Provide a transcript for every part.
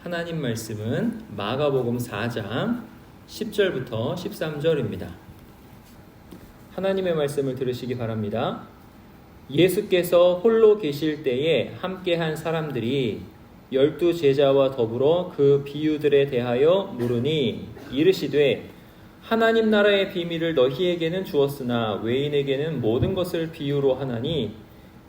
하나님 말씀은 마가복음 4장 10절부터 13절입니다. 하나님의 말씀을 들으시기 바랍니다. 예수께서 홀로 계실 때에 함께한 사람들이 12 제자와 더불어 그 비유들에 대하여 물으니 이르시되 하나님 나라의 비밀을 너희에게는 주었으나 외인에게는 모든 것을 비유로 하나니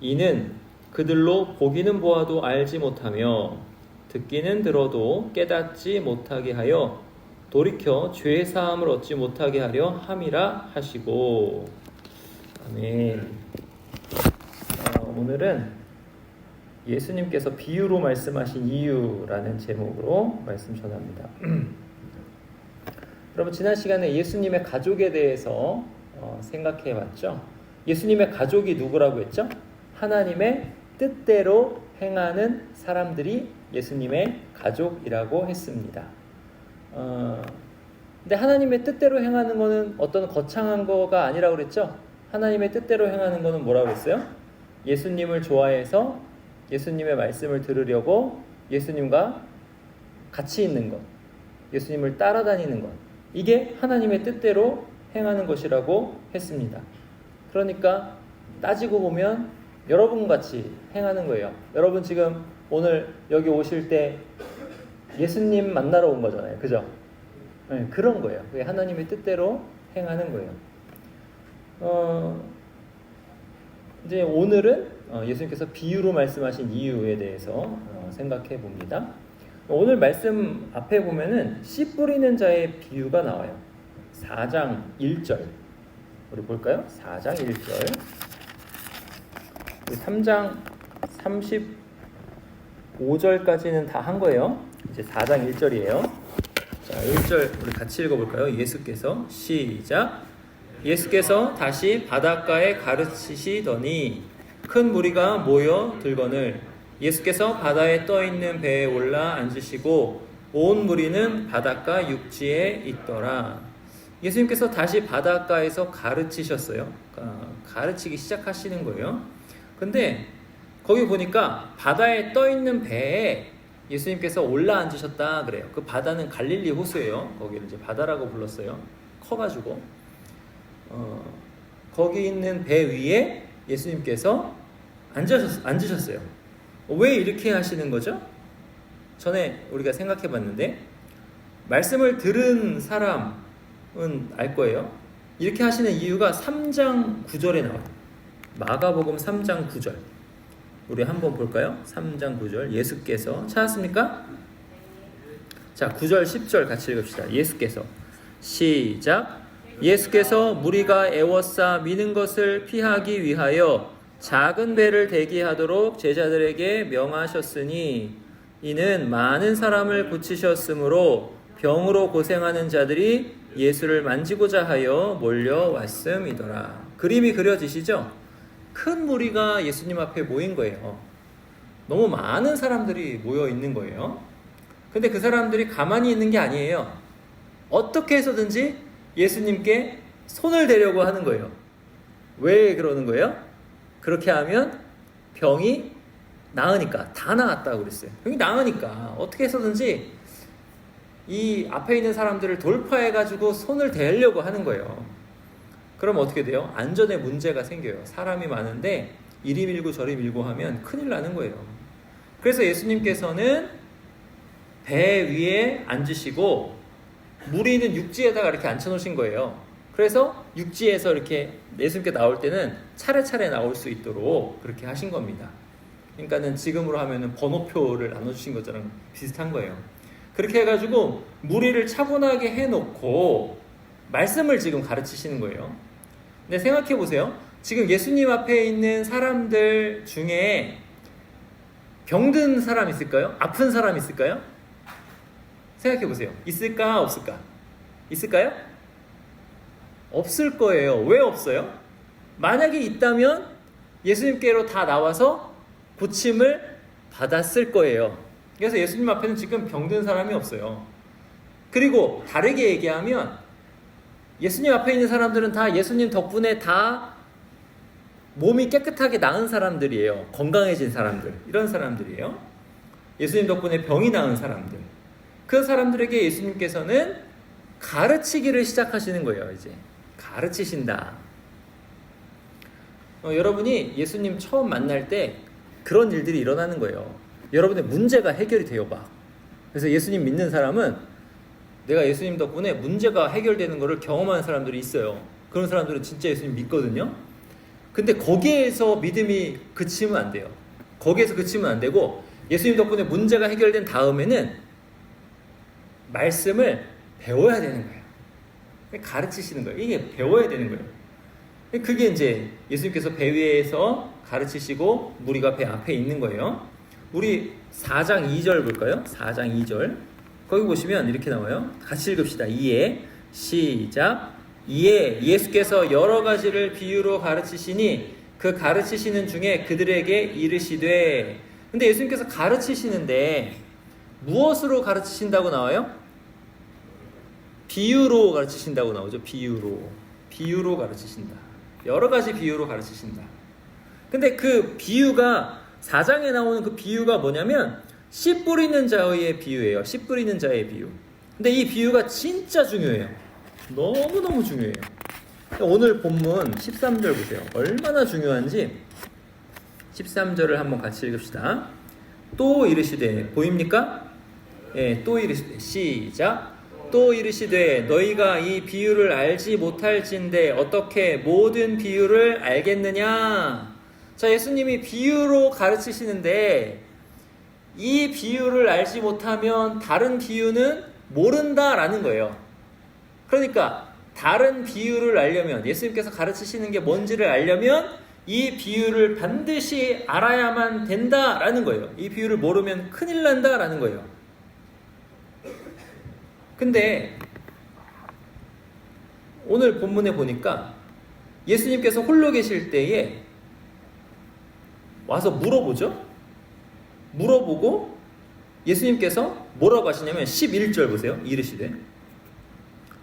이는 그들로 보기는 보아도 알지 못하며 듣기는 들어도 깨닫지 못하게 하여 돌이켜 죄 사함을 얻지 못하게 하려 함이라 하시고. 아멘. 오늘은 예수님께서 비유로 말씀하신 이유라는 제목으로 말씀 전합니다. 여러분, 지난 시간에 예수님의 가족에 대해서 생각해 봤죠? 예수님의 가족이 누구라고 했죠? 하나님의 뜻대로 행하는 사람들이 예수님의 가족이라고 했습니다. 근데 하나님의 뜻대로 행하는 거는 어떤 거창한 거가 아니라고 그랬죠? 하나님의 뜻대로 행하는 거는 뭐라고 했어요? 예수님을 좋아해서 예수님의 말씀을 들으려고 예수님과 같이 있는 것, 예수님을 따라다니는 것, 이게 하나님의 뜻대로 행하는 것이라고 했습니다. 그러니까 따지고 보면 여러분같이 행하는 거예요. 여러분 지금 오늘 여기 오실 때 예수님 만나러 온 거잖아요. 그죠? 네, 그런 거예요. 그게 하나님의 뜻대로 행하는 거예요. 이제 오늘은 예수님께서 비유로 말씀하신 이유에 대해서 생각해 봅니다. 오늘 말씀 앞에 보면은 씨 뿌리는 자의 비유가 나와요. 4장 1절. 우리 볼까요? 4장 1절. 3장 35절까지는 다 한 거예요. 이제 4장 1절이에요. 자, 1절 우리 같이 읽어볼까요? 예수께서 시작. 예수께서 다시 바닷가에 가르치시더니 큰 무리가 모여 들거늘 예수께서 바다에 떠있는 배에 올라 앉으시고 온 무리는 바닷가 육지에 있더라. 예수님께서 다시 바닷가에서 가르치셨어요. 가르치기 시작하시는 거예요. 근데 거기 보니까 바다에 떠있는 배에 예수님께서 올라 앉으셨다 그래요. 그 바다는 갈릴리 호수예요. 거기를 이제 바다라고 불렀어요. 커가지고 거기 있는 배 위에 예수님께서 앉으셨어요. 왜 이렇게 하시는 거죠? 전에 우리가 생각해 봤는데 말씀을 들은 사람은 알 거예요. 이렇게 하시는 이유가 3장 9절에 나와요. 마가복음 3장 9절. 우리 한번 볼까요? 3장 9절. 예수께서 찾았습니까? 자, 9절 10절 같이 읽읍시다. 예수께서 시작. 예수께서 무리가 애워싸 미는 것을 피하기 위하여 작은 배를 대기하도록 제자들에게 명하셨으니 이는 많은 사람을 고치셨으므로 병으로 고생하는 자들이 예수를 만지고자 하여 몰려왔음이더라. 그림이 그려지시죠? 큰 무리가 예수님 앞에 모인 거예요. 너무 많은 사람들이 모여 있는 거예요. 근데 그 사람들이 가만히 있는 게 아니에요. 어떻게 해서든지 예수님께 손을 대려고 하는 거예요. 왜 그러는 거예요? 그렇게 하면 병이 나으니까. 다 나았다고 그랬어요. 병이 나으니까 어떻게 해서든지 이 앞에 있는 사람들을 돌파해가지고 손을 대려고 하는 거예요. 그럼 어떻게 돼요? 안전에 문제가 생겨요. 사람이 많은데 이리 밀고 저리 밀고 하면 큰일 나는 거예요. 그래서 예수님께서는 배 위에 앉으시고 무리는 육지에다가 이렇게 앉혀놓으신 거예요. 그래서 육지에서 이렇게 예수님께 나올 때는 차례차례 나올 수 있도록 그렇게 하신 겁니다. 그러니까는 지금으로 하면은 번호표를 나눠주신 것처럼 비슷한 거예요. 그렇게 해가지고 무리를 차분하게 해놓고 말씀을 지금 가르치시는 거예요. 근데 생각해 보세요. 지금 예수님 앞에 있는 사람들 중에 병든 사람 있을까요? 아픈 사람 있을까요? 생각해 보세요. 있을까 없을까? 있을까요? 없을 거예요. 왜 없어요? 만약에 있다면 예수님께로 다 나와서 고침을 받았을 거예요. 그래서 예수님 앞에는 지금 병든 사람이 없어요. 그리고 다르게 얘기하면 예수님 앞에 있는 사람들은 다 예수님 덕분에 다 몸이 깨끗하게 나은 사람들이에요. 건강해진 사람들, 이런 사람들이에요. 예수님 덕분에 병이 나은 사람들, 그 사람들에게 예수님께서는 가르치기를 시작하시는 거예요. 이제 가르치신다. 여러분이 예수님 처음 만날 때 그런 일들이 일어나는 거예요. 여러분의 문제가 해결이 돼요, 막. 그래서 예수님 믿는 사람은 내가 예수님 덕분에 문제가 해결되는 것을 경험하는 사람들이 있어요. 그런 사람들은 진짜 예수님 믿거든요. 근데 거기에서 믿음이 그치면 안 돼요. 거기에서 그치면 안 되고, 예수님 덕분에 문제가 해결된 다음에는 말씀을 배워야 되는 거예요. 가르치시는 거예요. 이게 배워야 되는 거예요. 그게 이제 예수님께서 배 위에서 가르치시고 무리가 배 앞에 있는 거예요. 우리 4장 2절 볼까요? 4장 2절. 거기 보시면 이렇게 나와요. 같이 읽읍시다. 이에 시작. 이에 예수께서 여러 가지를 비유로 가르치시니 그 가르치시는 중에 그들에게 이르시되. 근데 예수님께서 가르치시는데 무엇으로 가르치신다고 나와요? 비유로 가르치신다고 나오죠. 비유로 가르치신다. 여러 가지 비유로 가르치신다. 근데 그 비유가 4장에 나오는 그 비유가 뭐냐면 씨 뿌리는 자의 비유예요. 씨 뿌리는 자의 비유. 근데 이 비유가 진짜 중요해요. 너무너무 중요해요. 오늘 본문 13절 보세요. 얼마나 중요한지 13절을 한번 같이 읽읍시다. 또 이르시되, 보입니까? 예, 또 이르시되, 시작. 또 이르시되 너희가 이 비유를 알지 못할진대 어떻게 모든 비유를 알겠느냐. 자, 예수님이 비유로 가르치시는데 이 비유를 알지 못하면 다른 비유는 모른다라는 거예요. 그러니까 다른 비유를 알려면, 예수님께서 가르치시는 게 뭔지를 알려면 이 비유를 반드시 알아야만 된다라는 거예요. 이 비유를 모르면 큰일 난다라는 거예요. 근데 오늘 본문에 보니까 예수님께서 홀로 계실 때에 와서 물어보고 예수님께서 뭐라고 하시냐면 11절 보세요. 이르시되,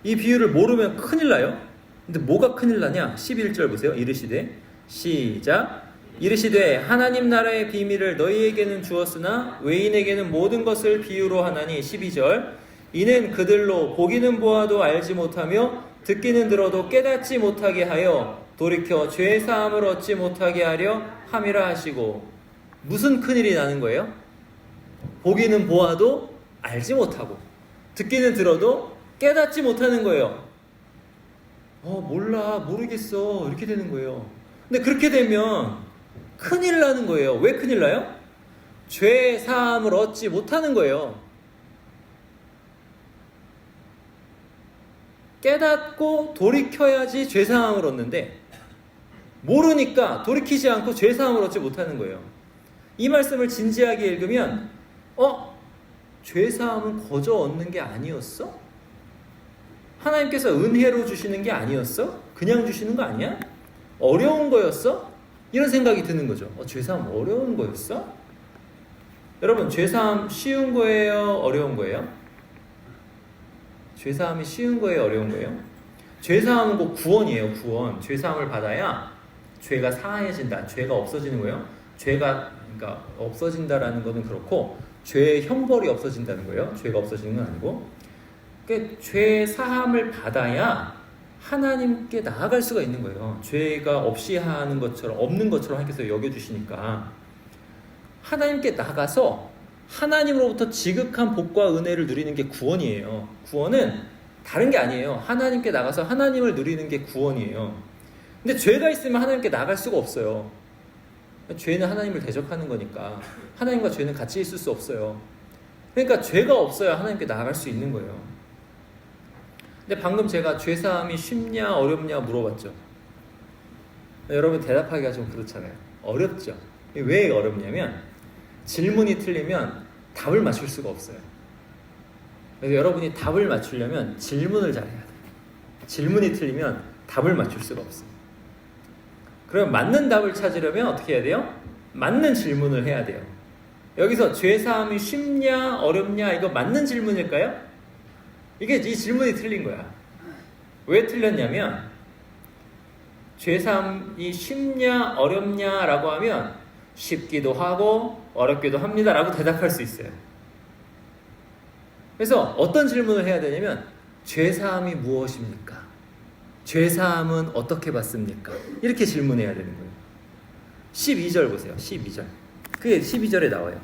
이 비유를 모르면 큰일 나요. 근데 뭐가 큰일 나냐? 11절 보세요. 이르시되, 시작. 이르시되 하나님 나라의 비밀을 너희에게는 주었으나 외인에게는 모든 것을 비유로 하나니. 12절. 이는 그들로 보기는 보아도 알지 못하며 듣기는 들어도 깨닫지 못하게 하여 돌이켜 죄 사함을 얻지 못하게 하려 함이라 하시고. 무슨 큰일이 나는 거예요? 보기는 보아도 알지 못하고 듣기는 들어도 깨닫지 못하는 거예요. 몰라, 모르겠어, 이렇게 되는 거예요. 근데 그렇게 되면 큰일 나는 거예요. 왜 큰일 나요? 죄 사함을 얻지 못하는 거예요. 깨닫고 돌이켜야지 죄 사함을 얻는데 모르니까 돌이키지 않고 죄 사함을 얻지 못하는 거예요. 이 말씀을 진지하게 읽으면 죄 사함은 거저 얻는 게 아니었어? 하나님께서 은혜로 주시는 게 아니었어? 그냥 주시는 거 아니야? 어려운 거였어? 이런 생각이 드는 거죠. 죄 사함 어려운 거였어? 여러분, 죄 사함 쉬운 거예요? 어려운 거예요? 죄 사함이 쉬운 거예요? 어려운 거예요? 죄 사함은 꼭 구원이에요. 구원. 죄 사함을 받아야 죄가 사해진다. 죄가 없어지는 거예요. 죄가 그러니까 없어진다라는 거는 그렇고 죄의 형벌이 없어진다는 거예요. 죄가 없어지는 건 아니고. 그러니까 죄 사함을 받아야 하나님께 나아갈 수가 있는 거예요. 죄가 없이 하는 것처럼, 없는 것처럼 하나님께서 여겨주시니까 하나님께 나가서 하나님으로부터 지극한 복과 은혜를 누리는 게 구원이에요. 구원은 다른 게 아니에요. 하나님께 나가서 하나님을 누리는 게 구원이에요. 근데 죄가 있으면 하나님께 나갈 수가 없어요. 죄는 하나님을 대적하는 거니까 하나님과 죄는 같이 있을 수 없어요. 그러니까 죄가 없어야 하나님께 나아갈 수 있는 거예요. 근데 방금 제가 죄 사함이 쉽냐 어렵냐 물어봤죠. 여러분 대답하기가 좀 그렇잖아요. 어렵죠. 왜 어렵냐면 질문이 틀리면 답을 맞출 수가 없어요. 그래서 여러분이 답을 맞추려면 질문을 잘해야 돼요. 질문이 틀리면 답을 맞출 수가 없어요. 그럼 맞는 답을 찾으려면 어떻게 해야 돼요? 맞는 질문을 해야 돼요. 여기서 죄사함이 쉽냐 어렵냐 이거 맞는 질문일까요? 이게 이 질문이 틀린 거야. 왜 틀렸냐면 죄사함이 쉽냐 어렵냐라고 하면 쉽기도 하고 어렵기도 합니다 라고 대답할 수 있어요. 그래서 어떤 질문을 해야 되냐면 죄사함이 무엇입니까? 죄사함은 어떻게 받습니까? 이렇게 질문해야 되는 거예요. 12절 보세요. 12절. 그게 12절에 나와요.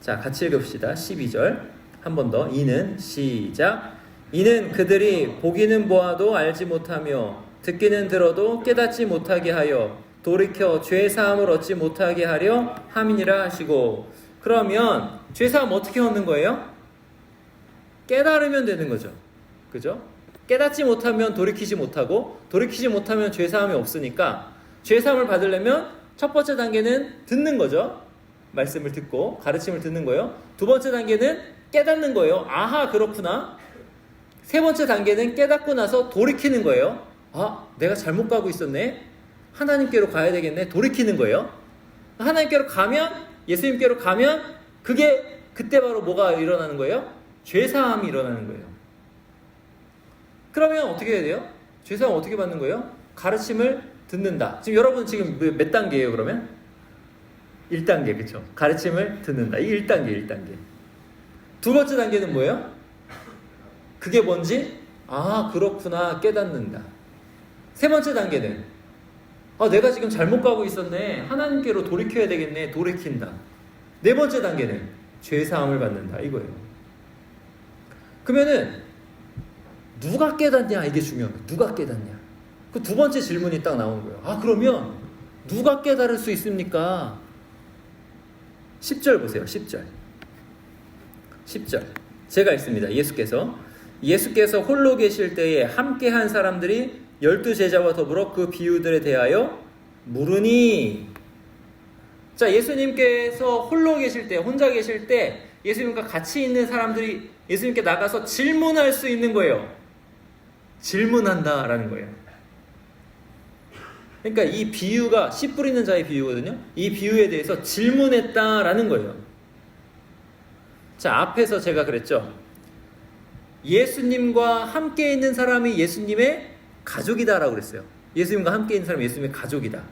자, 같이 읽읍시다. 12절. 한 번 더. 이는 시작. 이는 그들이 보기는 보아도 알지 못하며 듣기는 들어도 깨닫지 못하게 하여 돌이켜 죄사함을 얻지 못하게 하려 함이니라 하시고. 그러면 죄사함 어떻게 얻는 거예요? 깨달으면 되는 거죠. 그죠? 깨닫지 못하면 돌이키지 못하고, 돌이키지 못하면 죄사함이 없으니까 죄사함을 받으려면 첫 번째 단계는 듣는 거죠. 말씀을 듣고 가르침을 듣는 거예요. 두 번째 단계는 깨닫는 거예요. 아하, 그렇구나. 세 번째 단계는 깨닫고 나서 돌이키는 거예요. 아, 내가 잘못 가고 있었네. 하나님께로 가야 되겠네. 돌이키는 거예요. 하나님께로 가면, 예수님께로 가면 그게 그때 바로 뭐가 일어나는 거예요? 죄사함이 일어나는 거예요. 그러면 어떻게 해야 돼요? 죄사함 어떻게 받는 거예요? 가르침을 듣는다. 지금 여러분 지금 몇 단계예요 그러면? 1단계, 그쵸? 가르침을 듣는다. 이 1단계, 1단계. 두 번째 단계는 뭐예요? 그게 뭔지? 아, 그렇구나. 깨닫는다. 세 번째 단계는 아, 내가 지금 잘못 가고 있었네. 하나님께로 돌이켜야 되겠네. 돌이킨다. 네 번째 단계는 죄사함을 받는다. 이거예요. 그러면은 누가 깨닫냐? 이게 중요한 거예요. 누가 깨닫냐? 그 두 번째 질문이 딱 나오는 거예요. 아, 그러면 누가 깨달을 수 있습니까? 10절 보세요. 10절. 10절. 제가 읽습니다. 예수께서 홀로 계실 때에 함께한 사람들이 12제자와 더불어 그 비유들에 대하여 물으니. 자, 예수님께서 홀로 계실 때, 혼자 계실 때 예수님과 같이 있는 사람들이 예수님께 나가서 질문할 수 있는 거예요. 질문한다라는 거예요. 그러니까 이 비유가 씨 뿌리는 자의 비유거든요. 이 비유에 대해서 질문했다라는 거예요. 자, 앞에서 제가 그랬죠. 예수님과 함께 있는 사람이 예수님의 가족이다라고 그랬어요. 예수님과 함께 있는 사람이 예수님의 가족이다.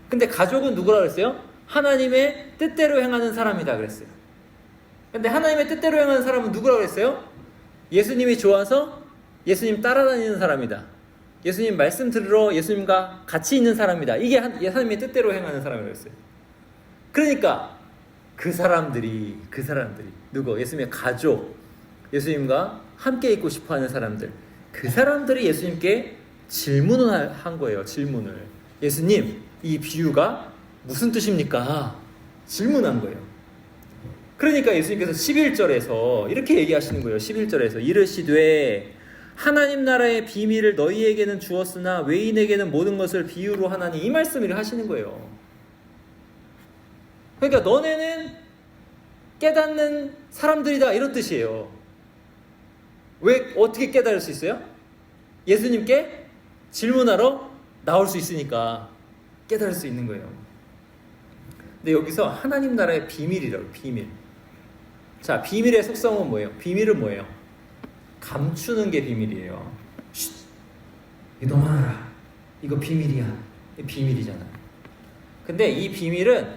근데 가족은 누구라 그랬어요? 하나님의 뜻대로 행하는 사람이다 그랬어요. 근데 하나님의 뜻대로 행하는 사람은 누구라 그랬어요? 예수님이 좋아서 예수님 따라다니는 사람이다. 예수님 말씀 들으러 예수님과 같이 있는 사람이다. 이게 하나님의 뜻대로 행하는 사람이라고 했어요. 그러니까 그 사람들이 누구? 예수님의 가족, 예수님과 함께 있고 싶어하는 사람들, 그 사람들이 예수님께 질문을 한 거예요. 질문을. 예수님, 이 비유가 무슨 뜻입니까? 질문한 거예요. 그러니까 예수님께서 11절에서 이렇게 얘기하시는 거예요. 11절에서 이르시되 하나님 나라의 비밀을 너희에게는 주었으나 외인에게는 모든 것을 비유로 하나니, 이 말씀을 하시는 거예요. 그러니까 너네는 깨닫는 사람들이다, 이런 뜻이에요. 왜 어떻게 깨달을 수 있어요? 예수님께 질문하러 나올 수 있으니까 깨달을 수 있는 거예요. 근데 여기서 하나님 나라의 비밀이라고, 비밀. 자, 비밀의 속성은 뭐예요? 비밀은 뭐예요? 감추는 게 비밀이에요. 쉿, 이거 너만 알아. 이거 비밀이야. 이거 비밀이잖아. 근데 이 비밀은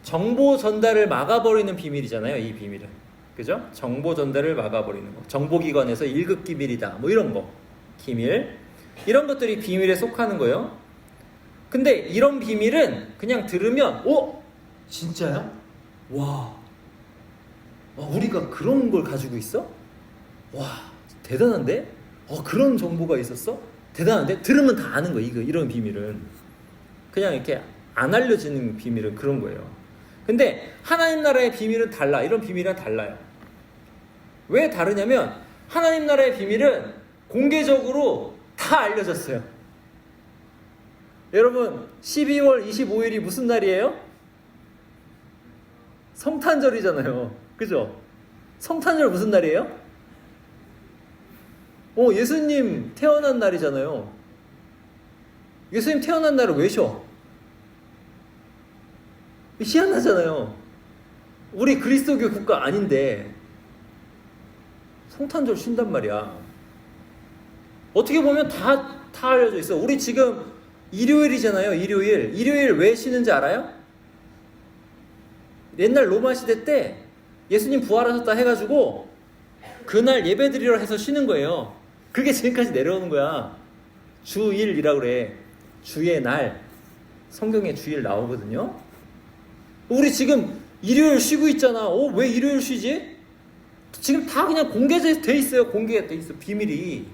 정보 전달을 막아버리는 비밀이잖아요. 이 비밀은. 그죠? 정보 전달을 막아버리는 거. 정보기관에서 1급 기밀이다. 뭐 이런 거. 기밀. 이런 것들이 비밀에 속하는 거예요. 근데 이런 비밀은 그냥 들으면, 오! 진짜야? 와, 우리가 그런 걸 가지고 있어? 와, 대단한데? 그런 정보가 있었어? 대단한데? 들으면 다 아는 거야. 이런 비밀은. 그냥 이렇게 안 알려지는 비밀은 그런 거예요. 근데 하나님 나라의 비밀은 달라. 이런 비밀은 달라요. 왜 다르냐면 하나님 나라의 비밀은 공개적으로 다 알려졌어요. 여러분, 12월 25일이 무슨 날이에요? 성탄절이잖아요. 그죠? 성탄절 무슨 날이에요? 예수님 태어난 날이잖아요. 예수님 태어난 날을 왜 쉬어? 희한하잖아요. 우리 그리스도교 국가 아닌데 성탄절 쉰단 말이야. 어떻게 보면 다 알려져 있어. 우리 지금 일요일이잖아요. 일요일 왜 쉬는지 알아요? 옛날 로마 시대 때 예수님 부활하셨다 해가지고 그날 예배 드리러 해서 쉬는 거예요. 그게 지금까지 내려오는 거야. 주일이라고 그래. 주의 날. 성경에 주일 나오거든요. 우리 지금 일요일 쉬고 있잖아. 왜 일요일 쉬지? 지금 다 그냥 공개돼 있어요. 공개돼 있어. 비밀이.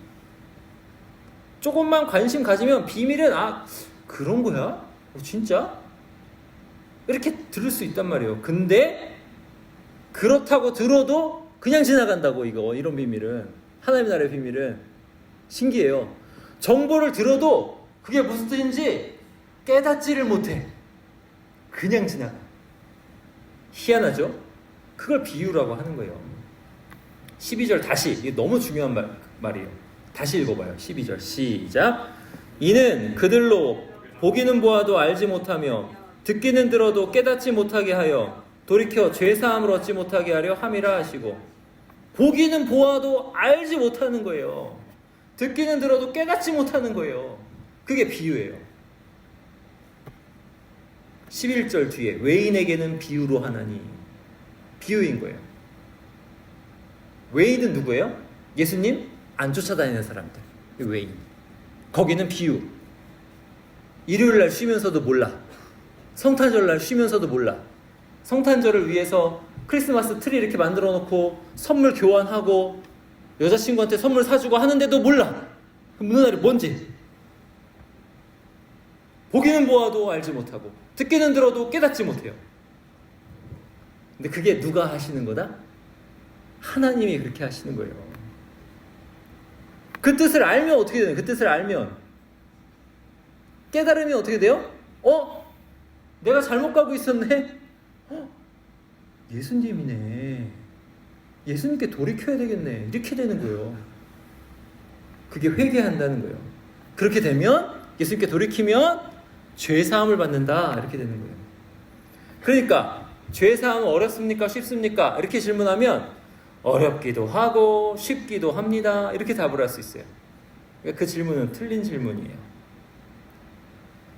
조금만 관심 가지면 비밀은 그런 거야? 진짜? 이렇게 들을 수 있단 말이에요. 근데 그렇다고 들어도 그냥 지나간다고. 이런 비밀은, 하나님의 나라의 비밀은 신기해요. 정보를 들어도 그게 무슨 뜻인지 깨닫지를 못해. 그냥 지나가. 희한하죠? 그걸 비유라고 하는 거예요. 12절 다시, 이게 너무 중요한 말이에요. 다시 읽어봐요. 12절 시작. 이는 그들로 보기는 보아도 알지 못하며 듣기는 들어도 깨닫지 못하게 하여 돌이켜 죄사함을 얻지 못하게 하려 함이라 하시고. 보기는 보아도 알지 못하는 거예요. 듣기는 들어도 깨닫지 못하는 거예요. 그게 비유예요. 11절 뒤에 외인에게는 비유로 하나니. 비유인 거예요. 외인은 누구예요? 예수님 안 쫓아다니는 사람들. 외인. 거기는 비유. 일요일날 쉬면서도 몰라. 성탄절날 쉬면서도 몰라. 성탄절을 위해서 크리스마스 트리 이렇게 만들어 놓고 선물 교환하고 여자친구한테 선물 사주고 하는데도 몰라. 그럼 누나를 뭔지. 보기는 보아도 알지 못하고 듣기는 들어도 깨닫지 못해요. 근데 그게 누가 하시는 거다? 하나님이 그렇게 하시는 거예요. 그 뜻을 알면 어떻게 되나요? 그 뜻을 알면 깨달으면 어떻게 돼요? 내가 잘못 가고 있었네? 예수님이네. 예수님께 돌이켜야 되겠네. 이렇게 되는 거예요. 그게 회개한다는 거예요. 그렇게 되면 예수님께 돌이키면 죄사함을 받는다. 이렇게 되는 거예요. 그러니까 죄사함은 어렵습니까? 쉽습니까? 이렇게 질문하면 어렵기도 하고 쉽기도 합니다. 이렇게 답을 할 수 있어요. 그러니까 그 질문은 틀린 질문이에요.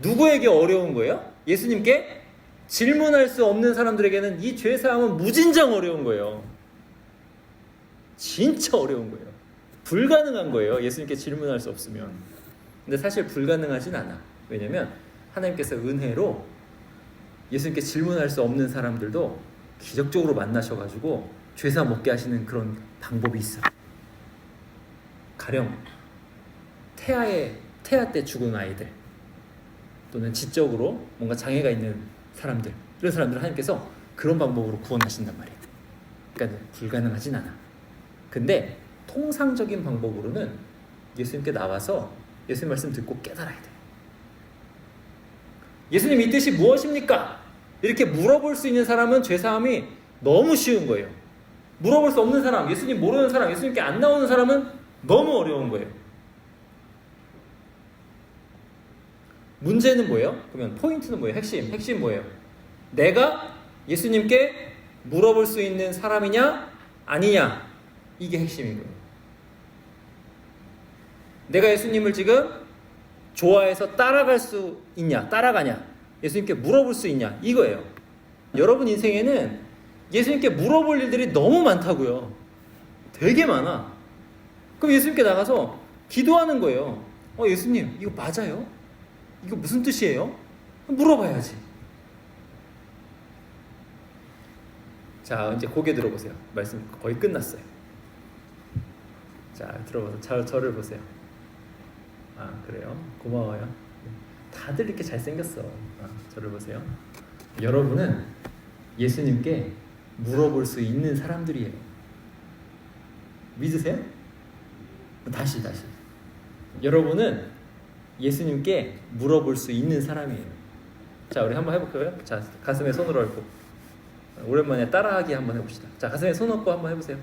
누구에게 어려운 거예요? 예수님께? 질문할 수 없는 사람들에게는 이 죄사함은 무진장 어려운 거예요. 진짜 어려운 거예요. 불가능한 거예요. 예수님께 질문할 수 없으면. 근데 사실 불가능하진 않아. 왜냐면 하나님께서 은혜로 예수님께 질문할 수 없는 사람들도 기적적으로 만나셔가지고 죄사 먹게 하시는 그런 방법이 있어요. 가령 태아 때 죽은 아이들, 또는 지적으로 뭔가 장애가 있는 사람들, 이런 사람들을 하나님께서 그런 방법으로 구원하신단 말이에요. 그러니까 불가능하진 않아. 근데 통상적인 방법으로는 예수님께 나와서 예수님 말씀 듣고 깨달아야 돼. 예수님 이 뜻이 무엇입니까? 이렇게 물어볼 수 있는 사람은 죄사함이 너무 쉬운 거예요. 물어볼 수 없는 사람, 예수님 모르는 사람, 예수님께 안 나오는 사람은 너무 어려운 거예요. 문제는 뭐예요? 그러면 포인트는 뭐예요? 핵심 뭐예요? 내가 예수님께 물어볼 수 있는 사람이냐 아니냐, 이게 핵심인 거예요. 내가 예수님을 지금 좋아해서 따라갈 수 있냐, 따라가냐, 예수님께 물어볼 수 있냐, 이거예요. 여러분 인생에는 예수님께 물어볼 일들이 너무 많다고요. 되게 많아. 그럼 예수님께 나가서 기도하는 거예요. 예수님 이거 맞아요? 이거 무슨 뜻이에요? 물어봐야지. 자, 이제 고개 들어보세요. 말씀 거의 끝났어요. 자, 들어보세요. 저를 보세요. 그래요? 고마워요. 다들 이렇게 잘생겼어. 저를 보세요. 여러분은 예수님께 물어볼 수 있는 사람들이에요. 믿으세요? 다시. 여러분은 예수님께 물어볼 수 있는 사람이에요. 자, 우리 한번 해볼까요? 자, 가슴에 손을 얹고 오랜만에 따라하기 한번 해봅시다. 자, 가슴에 손 얹고 한번 해보세요.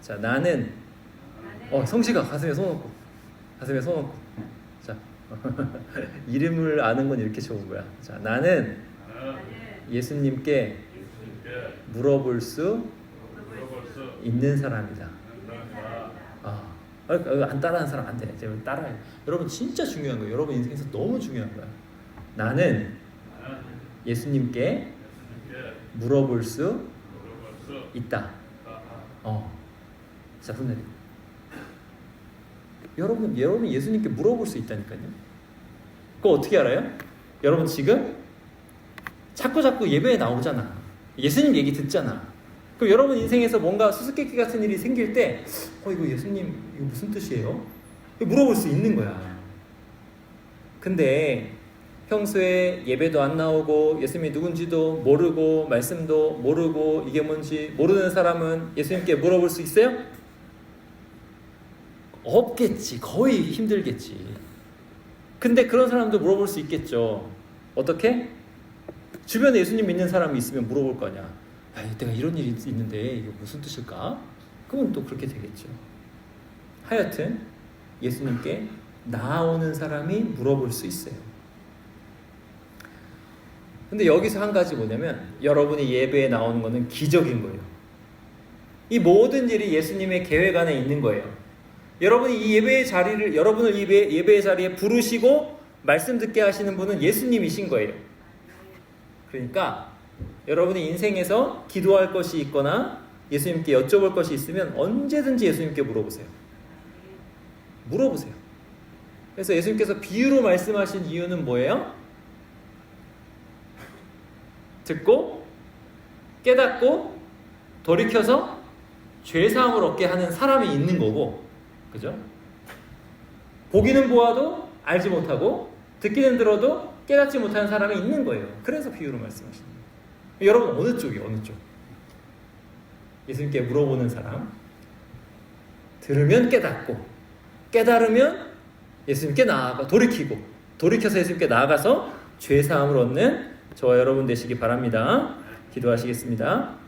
자, 나는 성시가 가슴에 손 얹고, 자 이름을 아는 건 이렇게 좋은 거야. 자, 나는 예수님께 물어볼 수 있는 사람이다. 안 따라하는 사람 안 돼. 제가 따라해. 여러분 진짜 중요한 거예요. 여러분 인생에서 너무 중요한 거야. 나는 예수님께 물어볼 수 있다. 자, 손 내리고. 여러분 예수님께 물어볼 수 있다니까요. 그거 어떻게 알아요? 여러분 지금 자꾸 예배에 나오잖아. 예수님 얘기 듣잖아. 그럼 여러분 인생에서 뭔가 수수께끼 같은 일이 생길 때 이거 예수님 이거 무슨 뜻이에요? 물어볼 수 있는 거야. 근데 평소에 예배도 안 나오고 예수님이 누군지도 모르고 말씀도 모르고 이게 뭔지 모르는 사람은 예수님께 물어볼 수 있어요? 없겠지. 거의 힘들겠지. 근데 그런 사람도 물어볼 수 있겠죠. 어떻게? 주변에 예수님 믿는 사람이 있으면 물어볼 거 아니야. 내가 이런 일이 있는데 이게 무슨 뜻일까? 그건 또 그렇게 되겠죠. 하여튼 예수님께 나오는 사람이 물어볼 수 있어요. 근데 여기서 한 가지 뭐냐면 여러분이 예배에 나오는 거는 기적인 거예요. 이 모든 일이 예수님의 계획 안에 있는 거예요. 여러분이 이 예배의 자리를 여러분을 예배의 자리에 부르시고 말씀 듣게 하시는 분은 예수님이신 거예요. 그러니까 여러분이 인생에서 기도할 것이 있거나 예수님께 여쭤볼 것이 있으면 언제든지 예수님께 물어보세요. 물어보세요. 그래서 예수님께서 비유로 말씀하신 이유는 뭐예요? 듣고 깨닫고 돌이켜서 죄사함을 얻게 하는 사람이 있는 거고, 그죠? 보기는 보아도 알지 못하고 듣기는 들어도 깨닫지 못하는 사람이 있는 거예요. 그래서 비유로 말씀하시는 거예요. 여러분 어느 쪽이에요? 어느 쪽? 예수님께 물어보는 사람, 들으면 깨닫고 깨달으면 예수님께 나아가 돌이키고 돌이켜서 예수님께 나아가서 죄사함을 얻는 저와 여러분 되시기 바랍니다. 기도하시겠습니다.